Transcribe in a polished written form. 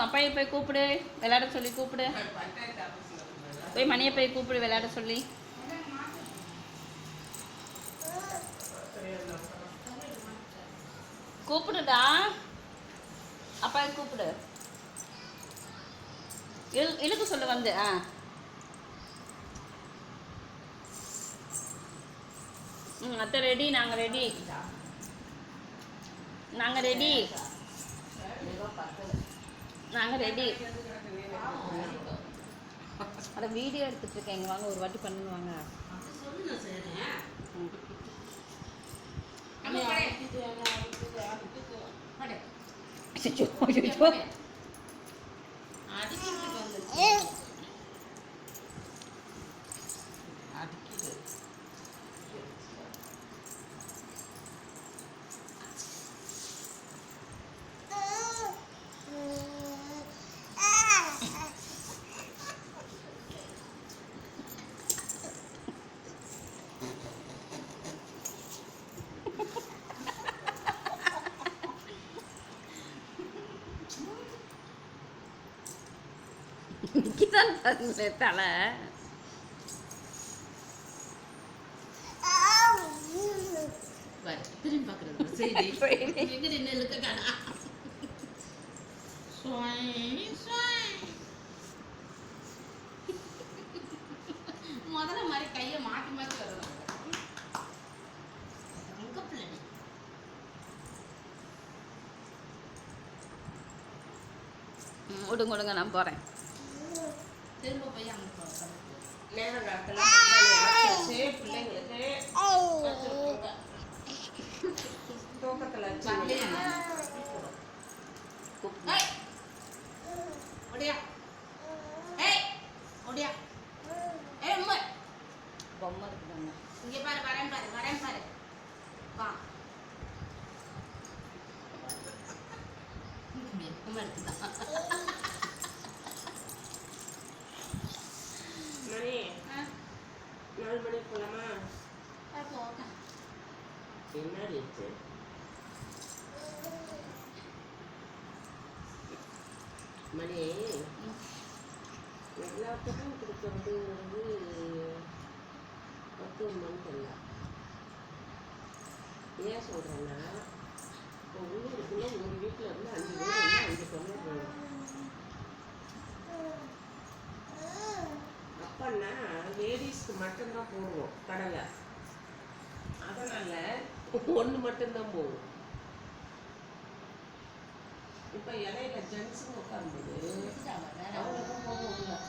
அப்பாயை போய் கூப்பிடு, விளையாட சொல்லி கூப்பிடு. போய் மணியை போய் கூப்பிடு, விளையாட சொல்லி. கூப்பிடுடா, அப்பாயை கூப்பிடு. இழுக்கு சொல்லு வந்து. அத்தை ரெடி, நாங்கள் ரெடி, நாங்கள் ரெடி, நாங்கள் ரெடி. அதை வீடியோ எடுத்துட்டு இருக்கேங்க, வாங்க ஒரு வாட்டி பண்ணுவாங்க. நிக்கிதான் தலை. திரும்பி பாக்குறது முதல்ல மாதிரி கையை மாற்றி மாற்றி வருவாங்க. விடுங்க விடுங்க, நான் போகிறேன். திரும்ப போய் அங்கே பொம்மை இருக்குதாங்க இங்கே பாரு, வரேன் பாரு, வரேன் பாரு, வா. மணி 4 மணிக்கு போலாமா? என்ன ரேட்டு? மணி எல்லாத்துக்கும் கொடுக்கறது வந்து 10 மணிக்கு இல்லை. ஏன் சொல்கிறேன்னா, இப்போ ஊருக்குள்ளே ஒரு வீட்டில் இருந்து 5 பேர் வந்து 5 பொண்ணு போகணும். அப்பன்னா லேடிஸ்க்கு மட்டும்தான் போடுவோம் கடலை. அதனால் 1 மட்டும்தான் போகும். இப்போ இலையில ஜென்ஸுங்க உட்காந்து